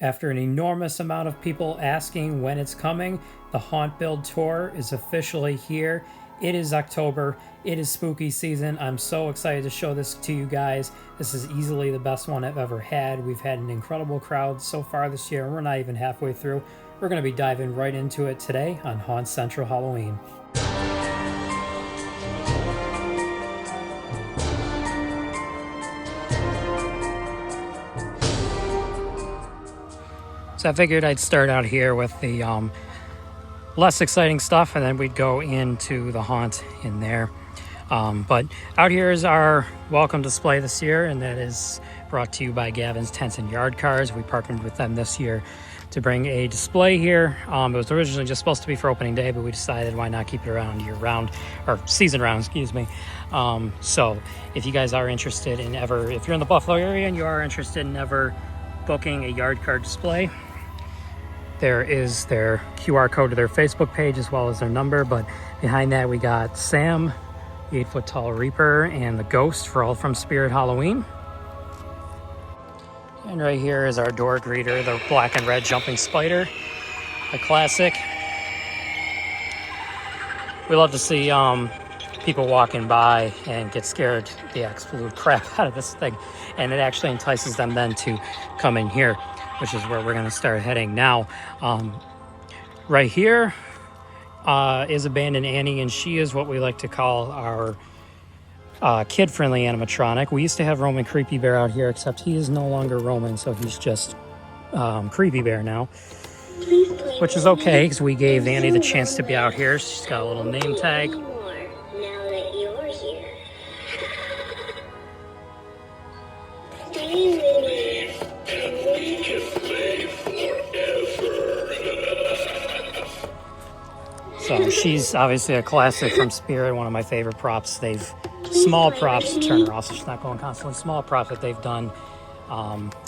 After an enormous amount of people asking when it's coming, the Haunt Build Tour is officially here. It is October. It is spooky season. I'm so excited to show this to you guys. This is easily the best one I've ever had. We've had an incredible crowd so far this year, and we're not even halfway through. We're going to be diving right into it today on Haunt Central Halloween. So I figured I'd start out here with the less exciting stuff, and then we'd go into the haunt in there. But out here is our welcome display this year, and that is brought to you by Gavin's Tents and Yard Cars. We partnered with them this year to bring a display here. It was originally just supposed to be for opening day, but we decided why not keep it around year round, or season round, excuse me. So if you guys are interested in if you're in the Buffalo area and you are interested in ever booking a yard card display, there is their QR code to their Facebook page as well as their number. But behind that we got Sam, the 8-foot tall Reaper, and the Ghost for all from Spirit Halloween. And right here is our door greeter, the black and red jumping spider, a classic. We love to see people walking by and get scared the absolute crap out of this thing, and it actually entices them then to come in here, which is where we're going to start heading now. Right here is Abandoned Annie, and she is what we like to call our kid-friendly animatronic. We used to have Roman Creepy Bear out here, except he is no longer Roman, so he's just Creepy Bear now, which is okay because we gave Annie the chance to be out here. She's got a little name tag. So she's obviously a classic from Spirit, one of my favorite props. Small props, turn her off so she's not going constantly, small prop that they've done.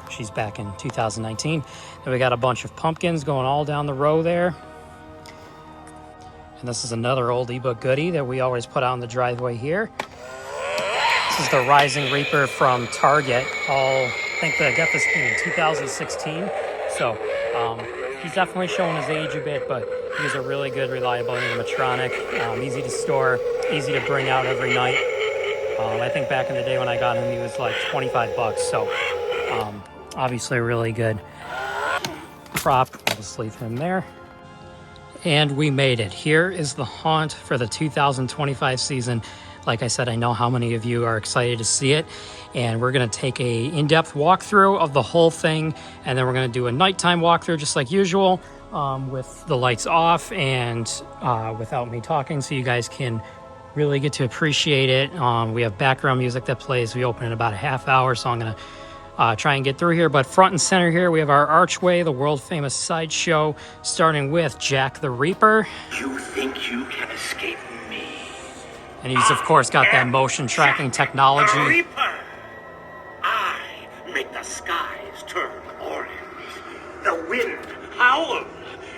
She's back in 2019. Then we got a bunch of pumpkins going all down the row there. And this is another oldie but goodie that we always put out in the driveway here. This is the Rising Reaper from Target. I think they got this thing in 2016. So he's definitely showing his age a bit, but he's a really good, reliable animatronic. Easy to store, easy to bring out every night. I think back in the day when I got him, he was like $25. So obviously a really good prop. I'll just leave him there. And we made it. Here is the haunt for the 2025 season. Like I said, I know how many of you are excited to see it, and we're going to take a in-depth walkthrough of the whole thing, and then we're going to do a nighttime walkthrough just like usual, with the lights off and without me talking, so you guys can really get to appreciate it. We have background music that plays. We open in about a half hour, so I'm going to try and get through here. But front and center here, we have our archway, the world-famous Sideshow, starting with Jack the Reaper. You think you can escape me? And he's, of course, got that motion tracking technology. The Reaper! I make the skies turn orange, the wind howl,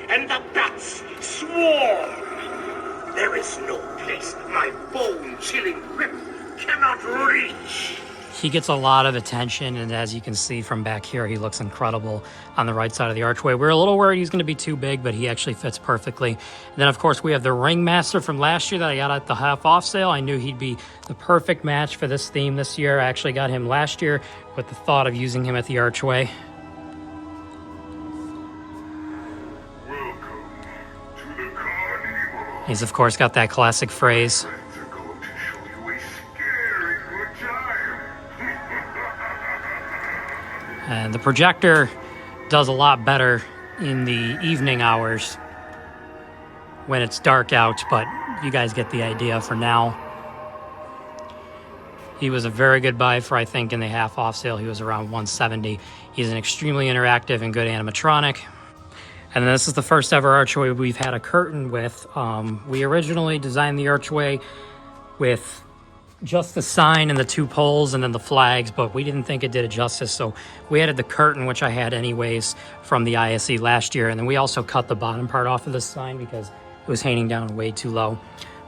and the bats swarm. There is no place my bone-chilling grip cannot reach. He gets a lot of attention, and as you can see from back here, he looks incredible on the right side of the archway. We're a little worried he's going to be too big, but he actually fits perfectly. And then, of course, we have the Ringmaster from last year that I got at the half-off sale. I knew he'd be the perfect match for this theme this year. I actually got him last year with the thought of using him at the archway. Welcome to the carnival. He's, of course, got that classic phrase. Friends are going to show you a scary good time. And the projector does a lot better in the evening hours when it's dark out, but you guys get the idea for now. He was a very good buy for, I think, in the half-off sale, he was around $170. He's an extremely interactive and good animatronic. And this is the first ever archway we've had a curtain with. We originally designed the archway with just the sign and the two poles and then the flags, but we didn't think it did it justice, so we added the curtain, which I had anyways from the ISE last year, and then we also cut the bottom part off of this sign because it was hanging down way too low.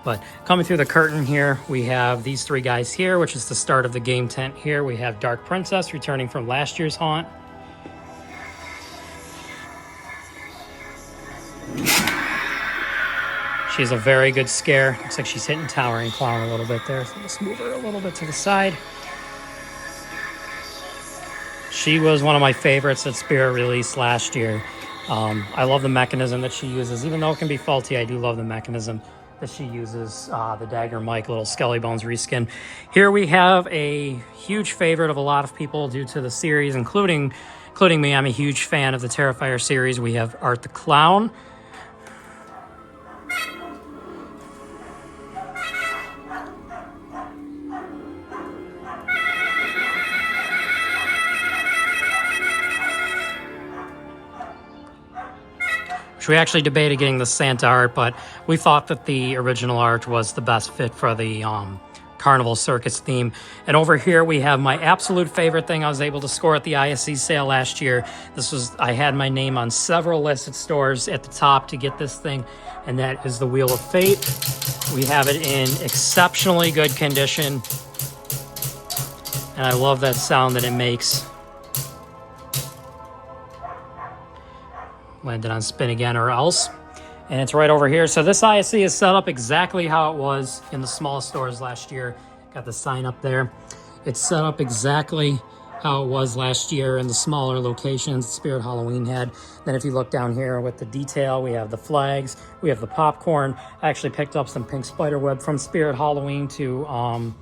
But coming through the curtain here, we have these three guys here, which is the start of the game tent here. We have Dark Princess returning from last year's haunt. She has a very good scare. Looks like she's hitting Towering Clown a little bit there. So let's move her a little bit to the side. She was one of my favorites that Spirit released last year. I love the mechanism that she uses. Even though it can be faulty, I do love the mechanism that she uses, the Dagger Mike little Skelly Bones reskin. Here we have a huge favorite of a lot of people due to the series, including me. I'm a huge fan of the Terrifier series. We have Art the Clown. We actually debated getting the Santa art, but we thought that the original art was the best fit for the Carnival Circus theme. And over here we have my absolute favorite thing I was able to score at the ISC sale last year. I had my name on several lists at stores at the top to get this thing, and that is the Wheel of Fate. We have it in exceptionally good condition, and I love that sound that it makes. Landed on spin again or else. And it's right over here. So this ISC is set up exactly how it was in the small stores last year. Got the sign up there. It's set up exactly how it was last year in the smaller locations Spirit Halloween had. Then if you look down here with the detail, we have the flags, we have the popcorn. I actually picked up some pink spider web from Spirit Halloween to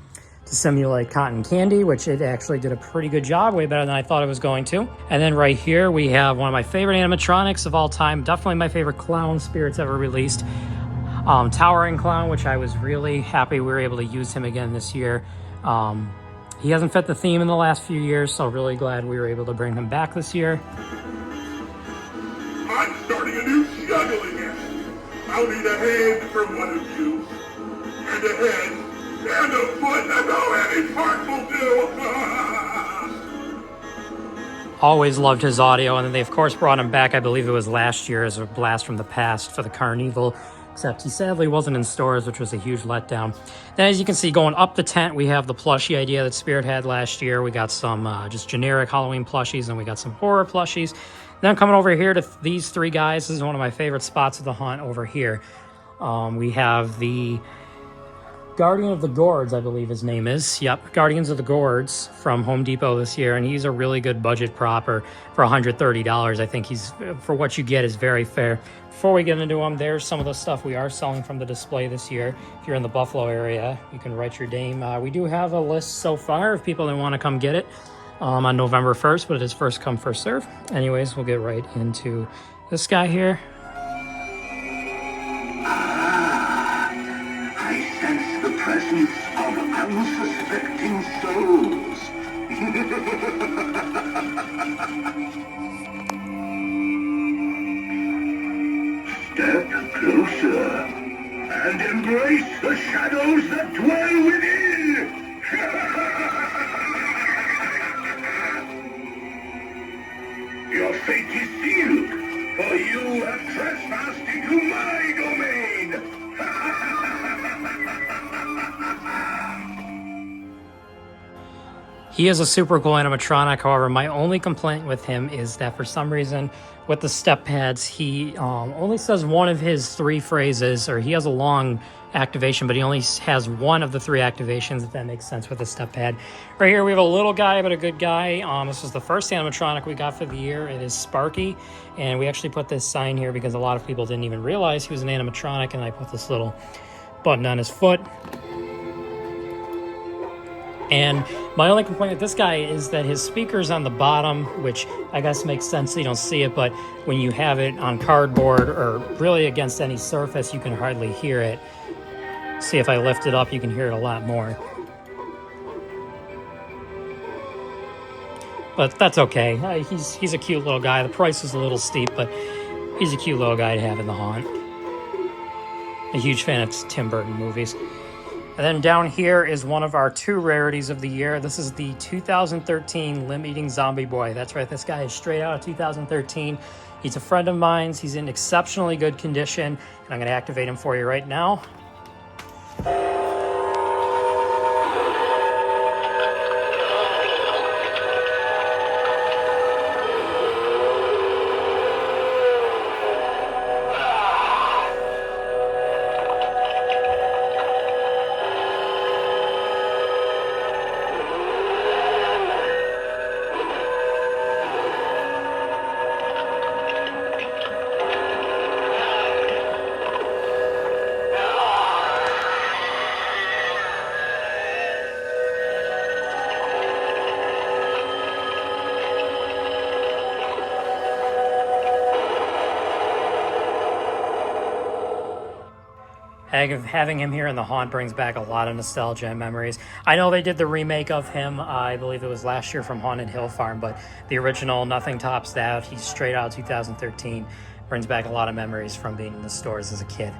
simulate cotton candy, which it actually did a pretty good job, way better than I thought it was going to. And then right here, we have one of my favorite animatronics of all time, definitely my favorite clown Spirit's ever released, Towering Clown, which I was really happy we were able to use him again this year. He hasn't fit the theme in the last few years, so really glad we were able to bring him back this year. I'm starting a new juggling act. I'll need a hand from one of you, and a head, and a foot, and no any part will do. Always loved his audio, and then they of course brought him back, I believe it was last year, as a blast from the past for the Carnival, except he sadly wasn't in stores, which was a huge letdown. Then as you can see, going up the tent, we have the plushie idea that Spirit had last year. We got some just generic Halloween plushies, and we got some horror plushies. Then coming over here to these three guys, this is one of my favorite spots of the hunt over here. We have the Guardian of the Gourds, I believe his name is. Yep, Guardians of the Gourds from Home Depot this year, and he's a really good budget propper for $130. I think he's, for what you get, is very fair. Before we get into them, there's some of the stuff we are selling from the display this year. If you're in the Buffalo area, you can write your name. We do have a list so far of people that want to come get it on November 1st, but it is first come, first serve. Anyways, we'll get right into this guy here. Presence of unsuspecting souls. Step closer and embrace the shadows that dwell within. Your fate is sealed, for you have trespassed into my domain. He is a super cool animatronic. However, my only complaint with him is that for some reason with the step pads, he only says one of his three phrases, or he has a long activation, but he only has one of the three activations, if that makes sense with the step pad. Right here we have a little guy, but a good guy. This is the first animatronic we got for the year. It is Sparky, and we actually put this sign here because a lot of people didn't even realize he was an animatronic, and I put this little button on his foot. And my only complaint with this guy is that his speaker's on the bottom, which I guess makes sense so you don't see it, but when you have it on cardboard or really against any surface, you can hardly hear it. See, if I lift it up, you can hear it a lot more. But that's okay. He's a cute little guy. The price is a little steep, but he's a cute little guy to have in the haunt. A huge fan of Tim Burton movies. And then down here is one of our two rarities of the year. This is the 2013 Limb Eating Zombie Boy. That's right, this guy is straight out of 2013. He's a friend of mine. He's in exceptionally good condition, and I'm going to activate him for you right now. Having him here in the haunt brings back a lot of nostalgia and memories. I know they did the remake of him, I believe it was last year, from Haunted Hill Farm, but the original, nothing tops that. He's straight out 2013. Brings back a lot of memories from being in the stores as a kid.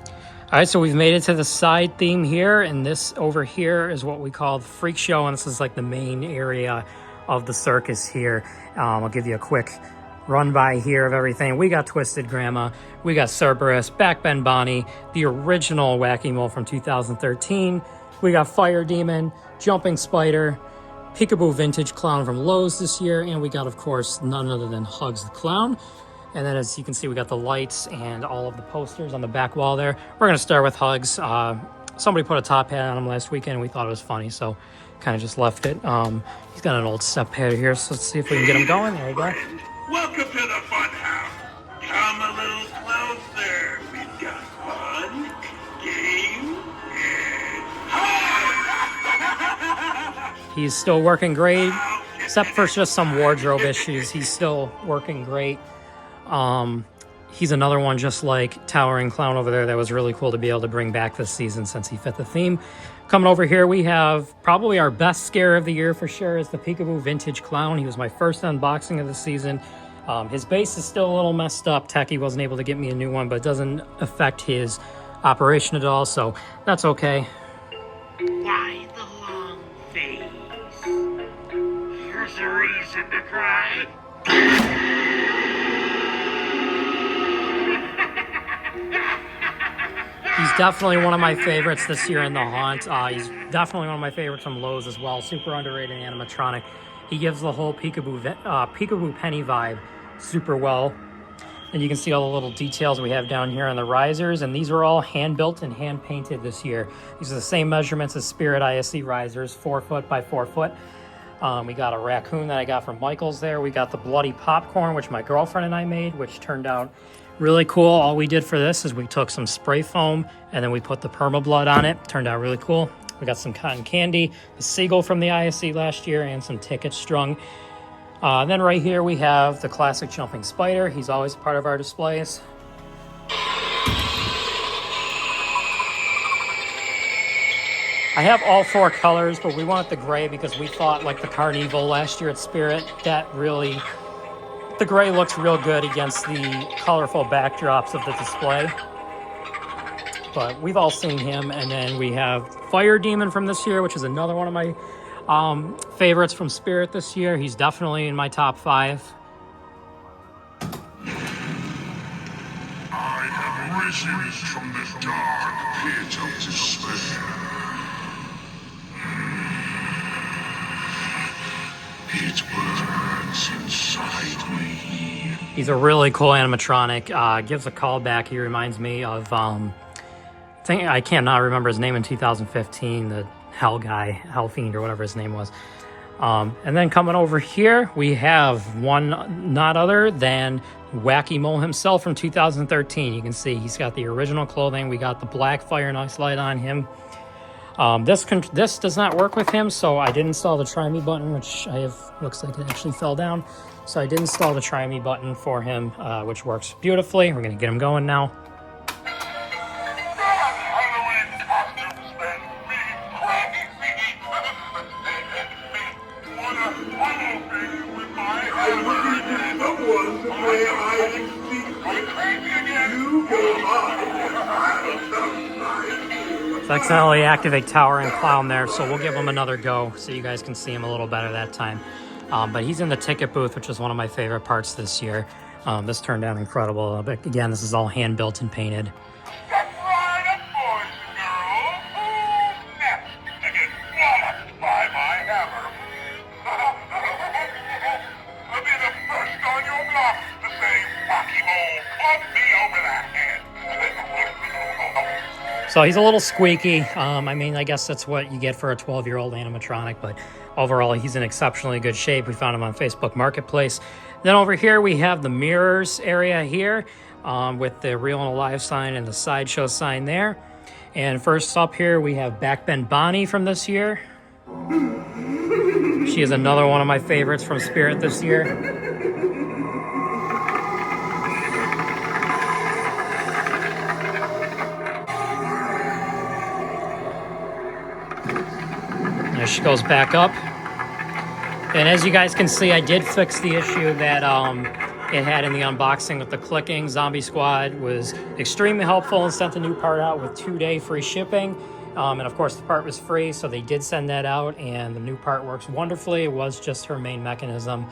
All right, so we've made it to the side theme here, and this over here is what we call the Freak Show, and this is like the main area of the circus here. I'll give you a quick run by here of everything. We got Twisted Grandma, we got Cerberus, Backbend Bonnie, the original Wacky Mole from 2013. We got Fire Demon, Jumping Spider, Peekaboo Vintage Clown from Lowe's this year, and we got, of course, none other than Hugs the Clown. And then as you can see, we got the lights and all of the posters on the back wall there. We're gonna start with Hugs. Somebody put a top hat on him last weekend and we thought it was funny, so kind of just left it. He's got an old step pad here, so let's see if we can get him going. There you go. Welcome to the fun house. Come a little closer. We've got fun, games, and He's still working great, except for just some wardrobe issues. He's still working great. He's another one just like Towering Clown over there that was really cool to be able to bring back this season since he fit the theme. Coming over here, we have probably our best scare of the year for sure is the Peekaboo Vintage Clown. He was my first unboxing of the season. His base is still a little messed up. Techie wasn't able to get me a new one, but it doesn't affect his operation at all, so that's okay. Why the long face? Here's a reason to cry. He's definitely one of my favorites this year in the haunt. He's definitely one of my favorites from Lowe's as well. Super underrated animatronic. He gives the whole Peekaboo Penny vibe super well. And you can see all the little details we have down here on the risers. And these are all hand-built and hand-painted this year. These are the same measurements as Spirit ISC risers, 4 foot by 4 foot. We got a raccoon that I got from Michael's there. We got the bloody popcorn, which my girlfriend and I made, which turned out really cool. All we did for this is we took some spray foam and then we put the perma-blood on it. Turned out really cool. We got some cotton candy, the seagull from the ISC last year, and some tickets strung. Then right here we have the classic Jumping Spider. He's always part of our displays. I have all 4 colors, but we wanted the gray because we thought like the Carnival last year at Spirit, the gray looks real good against the colorful backdrops of the display. But we've all seen him. And then we have Fire Demon from this year, which is another one of my favorites from Spirit this year. He's definitely in my top 5. I have risen from the dark pit of despair. It burns inside me. He's a really cool animatronic. Gives a call back. He reminds me of, I cannot remember his name in 2015, the Hell guy, Hell Fiend or whatever his name was. And then coming over here, we have one not other than Wacky Mole himself from 2013. You can see he's got the original clothing. We got the black fire and ice light on him. This does not work with him, so I did install the Try Me button, which looks like it actually fell down. So I did install the Try Me button for him, which works beautifully. We're going to get him going now. So accidentally activate Towering Clown there, so we'll give him another go so you guys can see him a little better that time. But he's in the ticket booth, which is one of my favorite parts this year. This turned out incredible. But again, this is all hand built and painted. That's right, boys and girls. Who's next to get walloped by my hammer? I'll be the first on your block to say, Wacky Mole, club me over the head. So he's a little squeaky. I mean, I guess that's what you get for a 12-year-old animatronic, but overall, he's in exceptionally good shape. We found him on Facebook Marketplace. Then over here, we have the mirrors area here with the Real and Alive sign and the Sideshow sign there. And first up here, we have Backbend Bonnie from this year. She is another one of my favorites from Spirit this year. she goes back up. And as you guys can see, I did fix the issue that it had in the unboxing with the clicking. Zombie Squad was extremely helpful and sent a new part out with 2-day free shipping. And of course the part was free, so they did send that out, and the new part works wonderfully. It was just her main mechanism.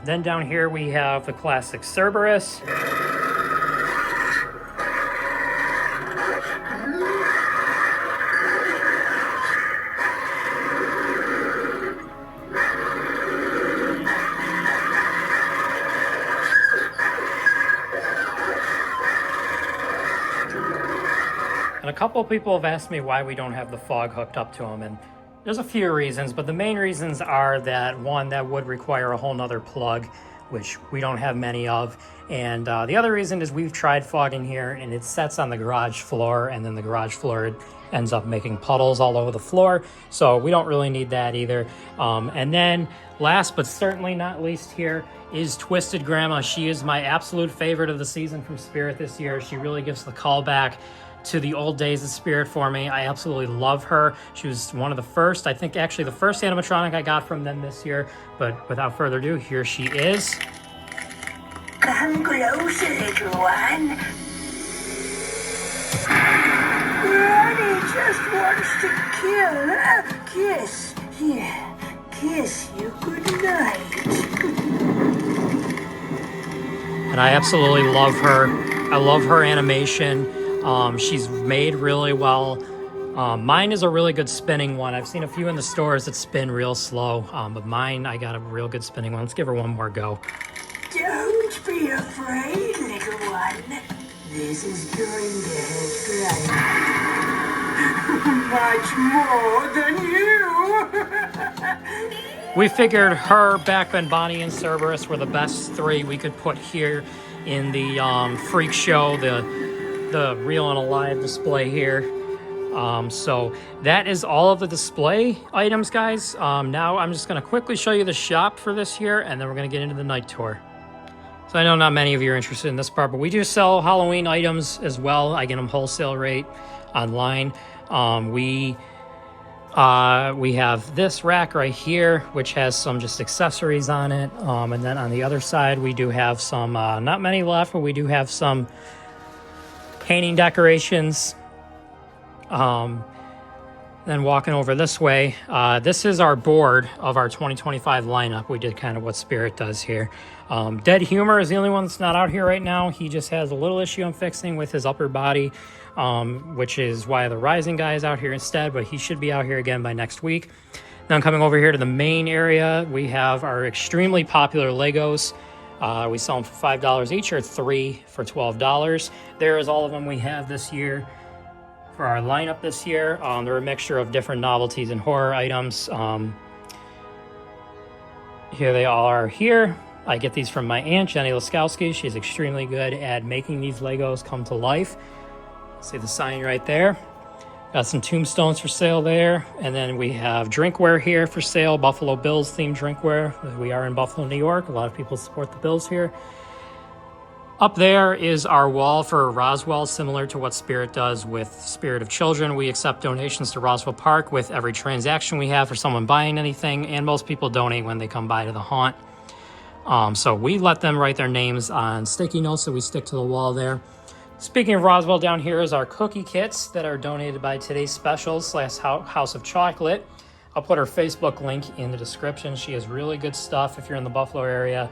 Then down here we have the classic Cerberus. And a couple of people have asked me why we don't have the fog hooked up to them, and there's a few reasons, but the main reasons are that, one, that would require a whole nother plug, which we don't have many of, and the other reason is we've tried fogging here, and it sets on the garage floor, and then the garage floor ends up making puddles all over the floor, so we don't really need that either. And then last but certainly not least here is Twisted Grandma. She is my absolute favorite of the season from Spirit this year. She really gives the callback to the old days of Spirit for me. I absolutely love her. She was one of the first, I think actually the first animatronic I got from them this year, but without further ado, here she is. Come closer, little one. Granny just wants to kill. Kiss. Here. Kiss you goodnight. And I absolutely love her. I love her animation. She's made really well. Mine is a really good spinning one. I've seen a few in the stores that spin real slow, but mine, I got a real good spinning one. Let's give her one more go. Don't be afraid, little one. This is going to help Much more than you. We figured her, Backbend, Bonnie, and Cerberus were the best three we could put here in the Freak Show, the real and alive display here. So that is all of the display items, guys. Now I'm just going to quickly show you the shop for this year, and then we're going to get into the night tour. So I know not many of you are interested in this part, but we do sell Halloween items as well. I get them wholesale rate online. We have this rack right here, which has some just accessories on it. And then on the other side, we do have some, not many left, but we do have some painting decorations. Then walking over this way, this is our board of our 2025 lineup. We did kind of what Spirit does here. Dead Humor is the only one that's not out here right now. He just has a little issue I'm fixing with his upper body, which is why the Rising guy is out here instead, but he should be out here again by next week. Then coming over here to the main area, we have our extremely popular Legos. We sell them for $5 each, or 3 for $12. There is all of them we have this year for our lineup this year. They're a mixture of different novelties and horror items. Here they all are here. I get these from my aunt, Jenny Laskowski. She's extremely good at making these Legos come to life. See the sign right there. Got some tombstones for sale there. And then we have drinkware here for sale, Buffalo Bills themed drinkware. We are in Buffalo, New York. A lot of people support the Bills here. Up there is our wall for Roswell, similar to what Spirit does with Spirit of Children. We accept donations to Roswell Park with every transaction we have for someone buying anything, and most people donate when they come by to the haunt. So we let them write their names on sticky notes that we stick to the wall there. Speaking of Roswell, down here is our cookie kits that are donated by Today's Specials / House of Chocolate. I'll put her Facebook link in the description. She has really good stuff if you're in the Buffalo area.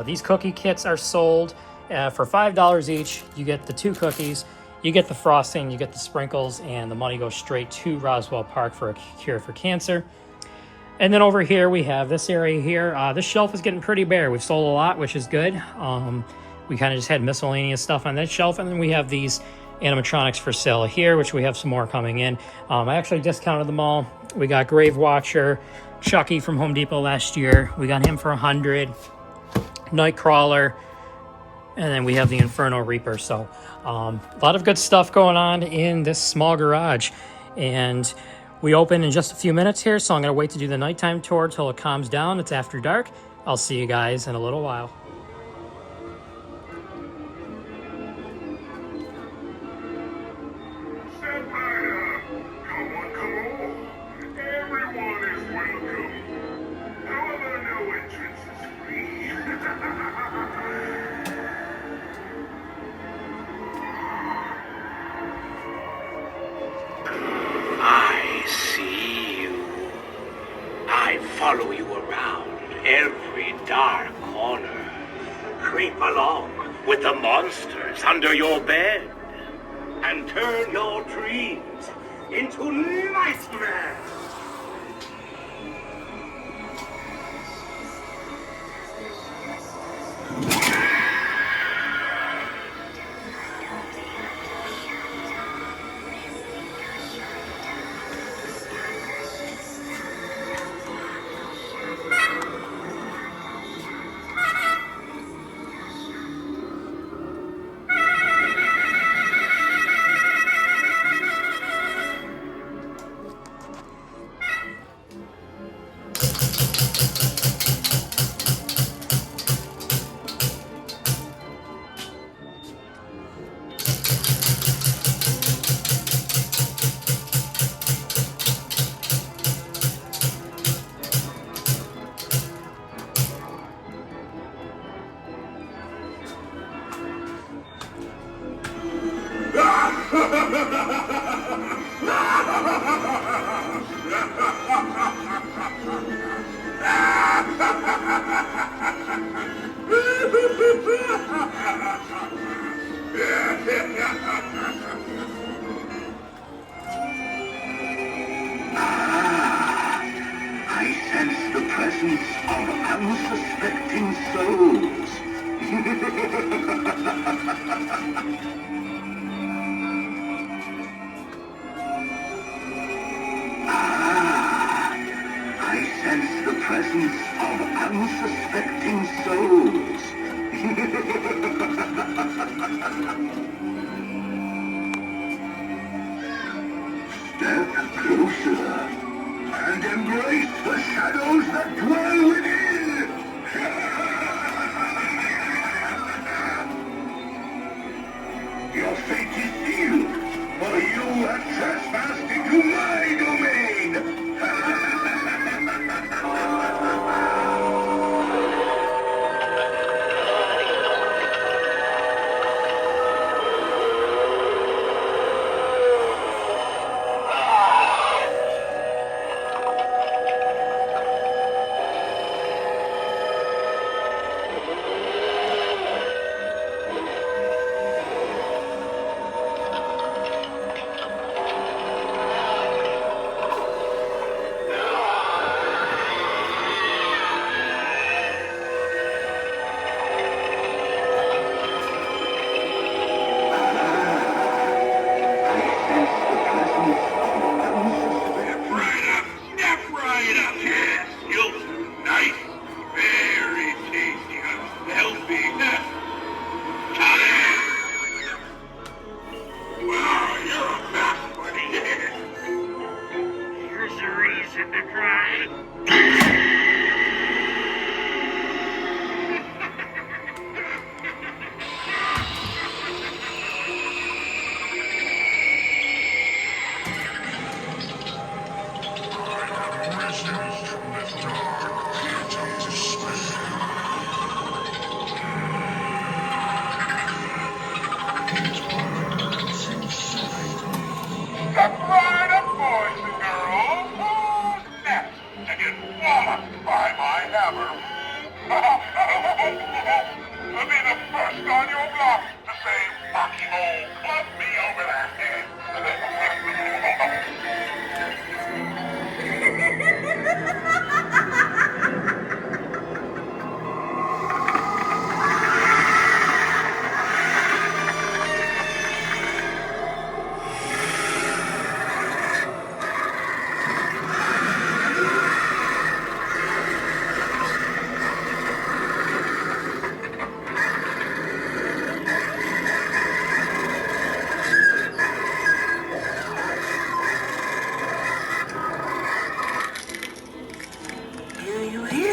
These cookie kits are sold for $5 each. You get the 2 cookies, you get the frosting, you get the sprinkles, and the money goes straight to Roswell Park for a cure for cancer. And then over here we have this area here. This shelf is getting pretty bare. We've sold a lot, which is good. We kind of just had miscellaneous stuff on that shelf, and then we have these animatronics for sale here, which we have some more coming in. I actually discounted them all. We got Grave Watcher, Chucky from Home Depot last year. We got him for $100. Nightcrawler, and then we have the Inferno Reaper. So a lot of good stuff going on in this small garage, and we open in just a few minutes here, so I'm going to wait to do the nighttime tour till it calms down. It's after dark. I'll see you guys in a little while. Come on. Everyone creep along with the monsters under your bed and turn your dreams into nightmares. I sense the presence of unsuspecting souls. I sense the presence of unsuspecting souls. Step closer and embrace the shadows that dwell within. Your fate is sealed, for you have trespassed into my domain.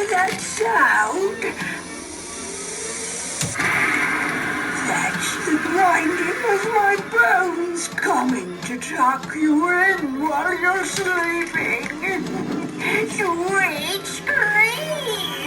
That sound? That's the grinding of my bones coming to tuck you in while you're sleeping. Sweet scream!